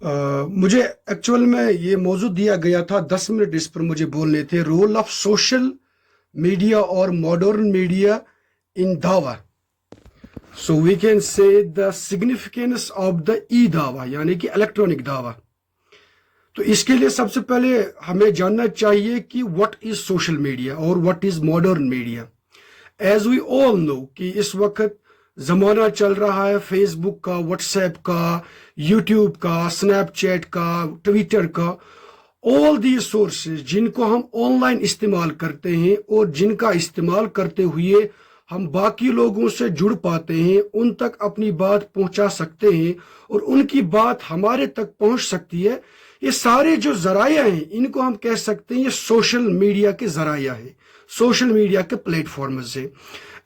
مجھے ایکچول میں یہ موضوع دیا گیا تھا، 10 منٹ اس پر مجھے بولنے تھے، رول آف سوشل میڈیا اور ماڈرن میڈیا ان دعویٰ. سو we can say the significance of the ای دعویٰ یعنی کہ الیکٹرانک دعویٰ. تو اس کے لیے سب سے پہلے ہمیں جاننا چاہیے کہ واٹ از سوشل میڈیا اور what is modern media. As we all know کہ اس وقت زمانہ چل رہا ہے فیس بک کا، واٹس ایپ کا، یوٹیوب کا، سنیپ چیٹ کا، ٹویٹر کا. آل دی سورسز جن کو ہم آن لائن استعمال کرتے ہیں اور جن کا استعمال کرتے ہوئے ہم باقی لوگوں سے جڑ پاتے ہیں، ان تک اپنی بات پہنچا سکتے ہیں اور ان کی بات ہمارے تک پہنچ سکتی ہے. یہ سارے جو ذرائع ہیں ان کو ہم کہہ سکتے ہیں یہ سوشل میڈیا کے ذرائع ہیں، سوشل میڈیا کے پلیٹ فارمز ہیں.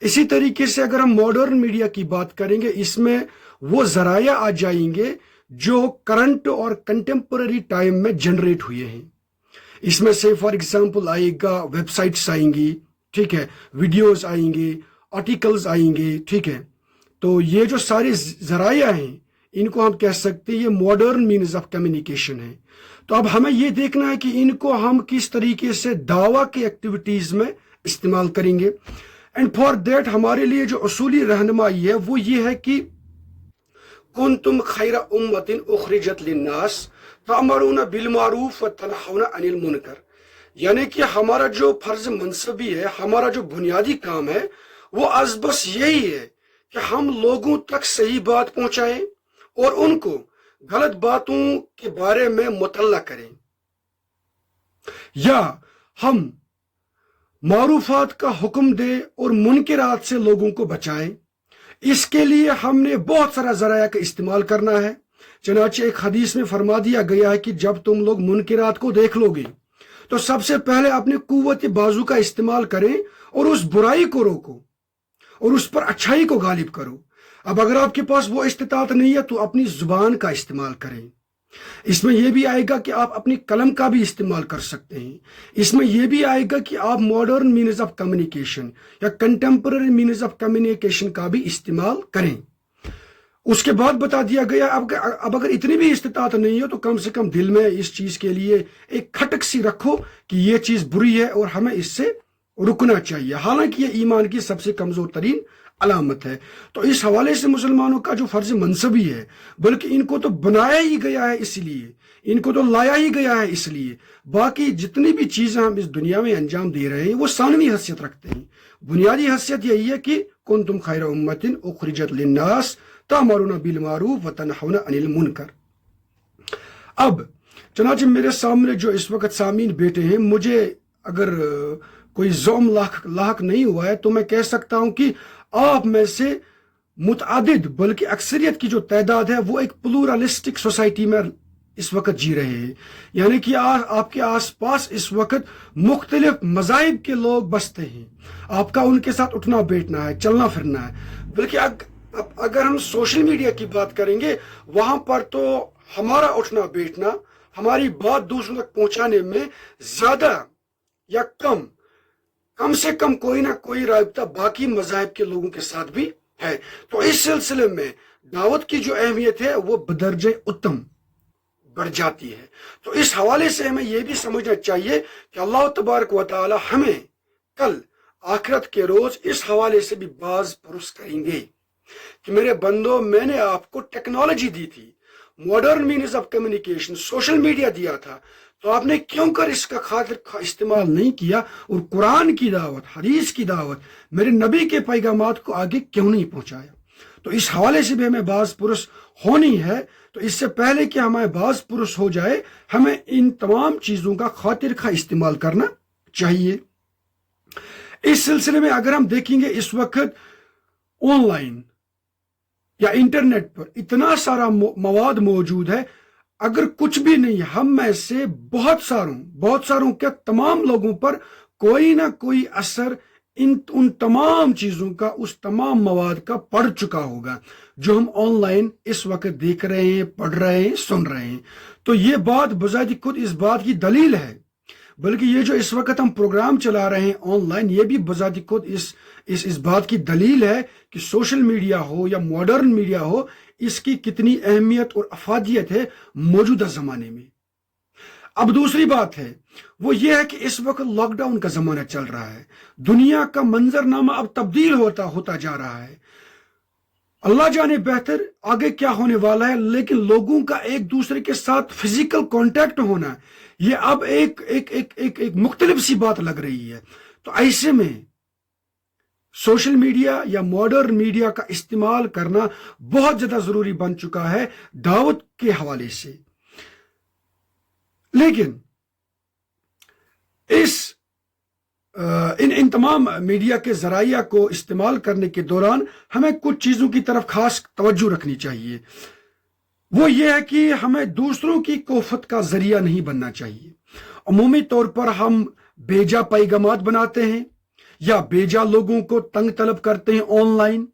اسی طریقے سے اگر ہم ماڈرن میڈیا کی بات کریں گے، اس میں وہ ذرائع آ جائیں گے جو کرنٹ اور کنٹمپرری ٹائم میں جنریٹ ہوئے ہیں. اس میں سے فار ایگزامپل آئے گا ویب سائٹس آئیں گی، ٹھیک ہے، ویڈیوز آئیں گے، آرٹیکلز آئیں گے، ٹھیک ہے. تو یہ جو سارے ذرائع ہیں ان کو ہم کہہ سکتے ہیں یہ ماڈرن مینز آف کمیونیکیشن ہے. تو اب ہمیں یہ دیکھنا ہے کہ ان کو ہم کس طریقے سے دعویٰ کی ایکٹیویٹیز میں استعمال کریں گے. اینڈ فار دیٹ ہمارے لیے جو اصولی رہنمائی ہے وہ یہ ہے کہ کنتم خیر امت اخرجت للناس تأمرون بالمعروف وتنہون عن المنکر. یعنی کہ ہمارا جو فرض منصبی ہے، ہمارا جو بنیادی کام ہے وہ از بس یہی ہے کہ ہم لوگوں تک صحیح بات پہنچائیں اور ان کو غلط باتوں کے بارے میں مطلع کریں، یا ہم معروفات کا حکم دے اور منکرات سے لوگوں کو بچائیں. اس کے لیے ہم نے بہت سارا ذرائع کا استعمال کرنا ہے. چنانچہ ایک حدیث میں فرما دیا گیا ہے کہ جب تم لوگ منکرات کو دیکھ لو گے تو سب سے پہلے اپنی قوت بازو کا استعمال کریں اور اس برائی کو روکو اور اس پر اچھائی کو غالب کرو. اب اگر آپ کے پاس وہ استطاعت نہیں ہے تو اپنی زبان کا استعمال کریں. اس میں یہ بھی آئے گا کہ آپ اپنی قلم کا بھی استعمال کر سکتے ہیں. اس میں یہ بھی آئے گا کہ آپ ماڈرن مینز آف کمیونیکیشن یا کنٹمپرری مینز آف کمیونیکیشن کا بھی استعمال کریں. اس کے بعد بتا دیا گیا اب اگر اتنی بھی استطاعت نہیں ہے تو کم سے کم دل میں اس چیز کے لیے ایک کھٹک سی رکھو کہ یہ چیز بری ہے اور ہمیں اس سے رکنا چاہیے، حالانکہ یہ ایمان کی سب سے کمزور ترین علامت ہے. تو اس حوالے سے مسلمانوں کا جو فرض منصبی ہے، بلکہ ان کو تو بنایا ہی گیا ہے اس لیے، ان کو تو لایا ہی گیا ہے اس لیے، باقی جتنی بھی چیزیں ہم اس دنیا میں انجام دے رہے ہیں وہ ثانوی حیثیت رکھتے ہیں. بنیادی حیثیت یہی ہے کہ کنتم خیر امت اخرجت للناس تأمرون بالمعروف وتنہون عن المنکر. اب چنانچہ میرے سامنے جو اس وقت سامعین بیٹھے ہیں، مجھے اگر کوئی زوم لاحق نہیں ہوا ہے تو میں کہہ سکتا ہوں کہ آپ میں سے متعدد بلکہ اکثریت کی جو تعداد ہے وہ ایک پلورلسٹک سوسائٹی میں اس وقت جی رہے ہیں. یعنی کہ آپ کے آس پاس اس وقت مختلف مذاہب کے لوگ بستے ہیں. آپ کا ان کے ساتھ اٹھنا بیٹھنا ہے، چلنا پھرنا ہے. بلکہ اگر ہم سوشل میڈیا کی بات کریں گے وہاں پر تو ہمارا اٹھنا بیٹھنا، ہماری بات دوسروں تک پہنچانے میں زیادہ یا کم سے کم کوئی نہ کوئی رابطہ باقی مذاہب کے لوگوں کے ساتھ بھی ہے. تو اس سلسلے میں دعوت کی جو اہمیت ہے وہ بدرجہ اتم بڑھ جاتی ہے. تو اس حوالے سے ہمیں یہ بھی سمجھنا چاہیے کہ اللہ تبارک و تعالی ہمیں کل آخرت کے روز اس حوالے سے بھی باز پرس کریں گے کہ میرے بندو، میں نے آپ کو ٹیکنالوجی دی تھی، modern means of communication, social media دیا تھا، تو آپ نے کیوں کر اس کا خاطر استعمال نہیں کیا اور قرآن کی دعوت، حدیث کی دعوت، میرے نبی کے پیغامات کو آگے کیوں نہیں پہنچایا. تو اس حوالے سے بھی ہمیں باز پرس ہونی ہے. تو اس سے پہلے کہ ہمیں باز پرس ہو جائے، ہمیں ان تمام چیزوں کا خاطر خواہ استعمال کرنا چاہیے. اس سلسلے میں اگر ہم دیکھیں گے اس وقت آن لائن یا انٹرنیٹ پر اتنا سارا مواد موجود ہے، اگر کچھ بھی نہیں، ہم میں سے بہت ساروں کے تمام لوگوں پر کوئی نہ کوئی اثر ان تمام چیزوں کا، اس تمام مواد کا پڑ چکا ہوگا جو ہم آن لائن اس وقت دیکھ رہے ہیں، پڑھ رہے ہیں، سن رہے ہیں. تو یہ بات بذات خود اس بات کی دلیل ہے، بلکہ یہ جو اس وقت ہم پروگرام چلا رہے ہیں آن لائن، یہ بھی بذات خود اس بات کی دلیل ہے کہ سوشل میڈیا ہو یا ماڈرن میڈیا ہو، اس کی کتنی اہمیت اور افادیت ہے موجودہ زمانے میں۔ اب دوسری بات ہے وہ یہ ہے کہ اس وقت لاک ڈاؤن کا زمانہ چل رہا ہے، دنیا کا منظرنامہ اب تبدیل ہوتا جا رہا ہے۔ اللہ جانے بہتر آگے کیا ہونے والا ہے، لیکن لوگوں کا ایک دوسرے کے ساتھ فزیکل کانٹیکٹ ہونا یہ اب ایک مختلف سی بات لگ رہی ہے۔ تو ایسے میں سوشل میڈیا یا ماڈرن میڈیا کا استعمال کرنا بہت زیادہ ضروری بن چکا ہے دعوت کے حوالے سے۔ لیکن ان تمام میڈیا کے ذرائع کو استعمال کرنے کے دوران ہمیں کچھ چیزوں کی طرف خاص توجہ رکھنی چاہیے۔ وہ یہ ہے کہ ہمیں دوسروں کی کوفت کا ذریعہ نہیں بننا چاہیے۔ عمومی طور پر ہم بیجا پیغامات بناتے ہیں یا بیجا لوگوں کو تنگ طلب کرتے ہیں، آن لائن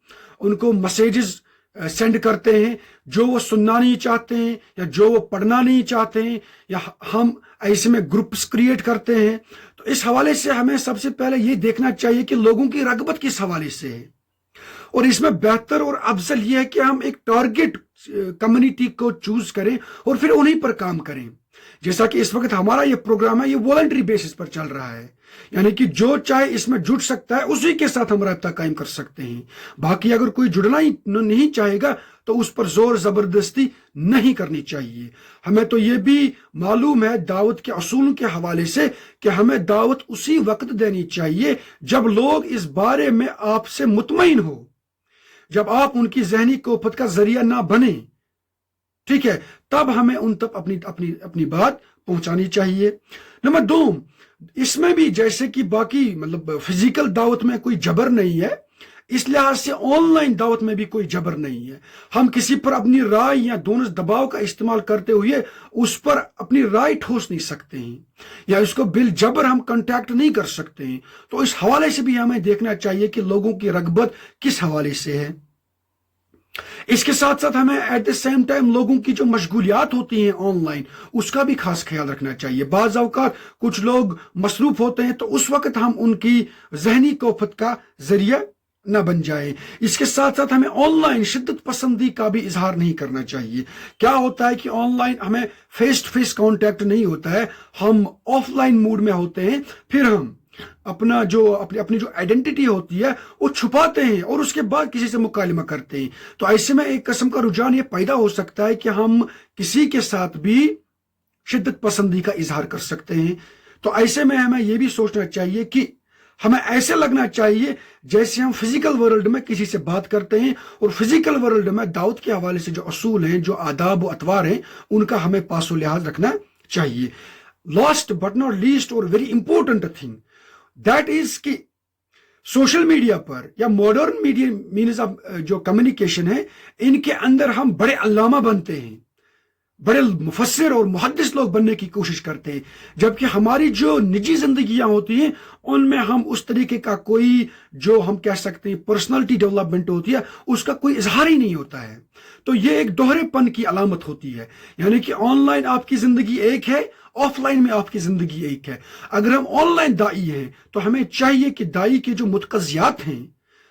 ان کو میسیجز سینڈ کرتے ہیں جو وہ سننا نہیں چاہتے ہیں یا جو وہ پڑھنا نہیں چاہتے ہیں، یا ہم ایسے میں گروپس کریٹ کرتے ہیں۔ تو اس حوالے سے ہمیں سب سے پہلے یہ دیکھنا چاہیے کہ لوگوں کی رغبت کس حوالے سے ہے، اور اس میں بہتر اور افضل یہ ہے کہ ہم ایک ٹارگٹ کمیونٹی کو چوز کریں اور پھر انہیں پر کام کریں۔ جیسا کہ اس وقت ہمارا یہ پروگرام ہے، یہ والنٹری بیسس پر چل رہا ہے، یعنی کہ جو چاہے اس میں جڑ سکتا ہے، اسی کے ساتھ ہم رابطہ قائم کر سکتے ہیں۔ باقی اگر کوئی جڑنا ہی نہیں چاہے گا تو اس پر زور زبردستی نہیں کرنی چاہیے۔ ہمیں تو یہ بھی معلوم ہے دعوت کے اصولوں کے حوالے سے کہ ہمیں دعوت اسی وقت دینی چاہیے جب لوگ اس بارے میں آپ سے مطمئن ہو، جب آپ ان کی ذہنی کوفت کا ذریعہ نہ بنے، ٹھیک ہے، تب ہمیں ان تک اپنی بات پہنچانی چاہیے۔ نمبر 2، اس میں بھی جیسے کہ باقی فزیکل دعوت میں کوئی جبر نہیں ہے، اس لحاظ سے آن لائن دعوت میں بھی کوئی جبر نہیں ہے۔ ہم کسی پر اپنی رائے یا دونوں دباؤ کا استعمال کرتے ہوئے اس پر اپنی رائے ٹھوس نہیں سکتے ہیں، یا اس کو بالجبر ہم کنٹیکٹ نہیں کر سکتے ہیں۔ تو اس حوالے سے بھی ہمیں دیکھنا چاہیے کہ لوگوں کی رغبت کس حوالے سے ہے۔ اس کے ساتھ ساتھ ہمیں ایٹ دا سیم ٹائم لوگوں کی جو مشغولیات ہوتی ہیں آن لائن، اس کا بھی خاص خیال رکھنا چاہیے۔ بعض اوقات کچھ لوگ مصروف ہوتے ہیں تو اس وقت ہم ان کی ذہنی کوفت کا ذریعہ نہ بن جائے۔ اس کے ساتھ ساتھ ہمیں آن لائن شدت پسندی کا بھی اظہار نہیں کرنا چاہیے۔ کیا ہوتا ہے کہ آن لائن ہمیں فیس ٹو فیس کانٹیکٹ نہیں ہوتا ہے، ہم آف لائن موڈ میں ہوتے ہیں، پھر ہم اپنی جو آئیڈینٹی ہوتی ہے وہ چھپاتے ہیں اور اس کے بعد کسی سے مکالمہ کرتے ہیں۔ تو ایسے میں ایک قسم کا رجحان یہ پیدا ہو سکتا ہے کہ ہم کسی کے ساتھ بھی شدت پسندی کا اظہار کر سکتے ہیں۔ تو ایسے میں ہمیں یہ بھی سوچنا چاہیے کہ ہمیں ایسے لگنا چاہیے جیسے ہم فزیکل ورلڈ میں کسی سے بات کرتے ہیں، اور فزیکل ورلڈ میں دعوت کے حوالے سے جو اصول ہیں، جو آداب و اطوار ہیں، ان کا ہمیں پاس و لحاظ رکھنا چاہیے۔ لاسٹ بٹ ناٹ لیسٹ اور very important thing that is کہ سوشل میڈیا پر یا ماڈرن میڈیا مینز آف جو کمیونیکیشن ہے، ان کے اندر ہم بڑے علامہ بنتے ہیں، بڑے مفسر اور محدث لوگ بننے کی کوشش کرتے ہیں، جبکہ ہماری جو نجی زندگیاں ہوتی ہیں ان میں ہم اس طریقے کا کوئی جو ہم کہہ سکتے ہیں پرسنالٹی ڈیولپمنٹ ہوتی ہے، اس کا کوئی اظہار ہی نہیں ہوتا ہے۔ تو یہ ایک دوہرے پن کی علامت ہوتی ہے، یعنی کہ آن لائن آپ کی زندگی ایک ہے، آف لائن میں آپ کی زندگی ایک ہے۔ اگر ہم آن لائن دائی ہیں تو ہمیں چاہیے کہ دائی کے جو متقضیات ہیں،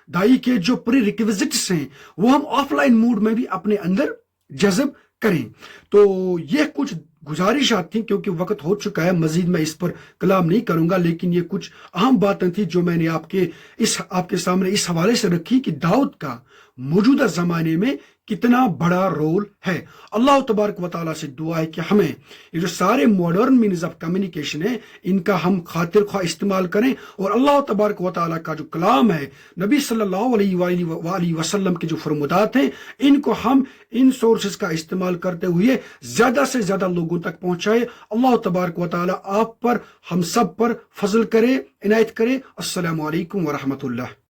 دائی کے جو پری ریکویزٹس ہیں، وہ ہم آف لائن موڈ میں بھی اپنے اندر جذب کریں۔ تو یہ کچھ گزارشات تھیں، کیونکہ وقت ہو چکا ہے، مزید میں اس پر کلام نہیں کروں گا، لیکن یہ کچھ اہم باتیں تھیں جو میں نے آپ کے سامنے اس حوالے سے رکھی کہ دعوت کا موجودہ زمانے میں کتنا بڑا رول ہے۔ اللہ تبارک و تعالیٰ سے دعا ہے کہ ہمیں یہ جو سارے ماڈرن مینز آف کمیونیکیشن ہیں، ان کا ہم خاطر خواہ استعمال کریں، اور اللہ تبارک و تعالیٰ کا جو کلام ہے، نبی صلی اللہ علیہ وآلہ وسلم کے جو فرمودات ہیں، ان کو ہم ان سورسز کا استعمال کرتے ہوئے زیادہ سے زیادہ لوگوں تک پہنچائے۔ اللہ تبارک و تعالیٰ آپ پر، ہم سب پر فضل کرے، عنایت کرے۔ السلام علیکم ورحمۃ اللہ۔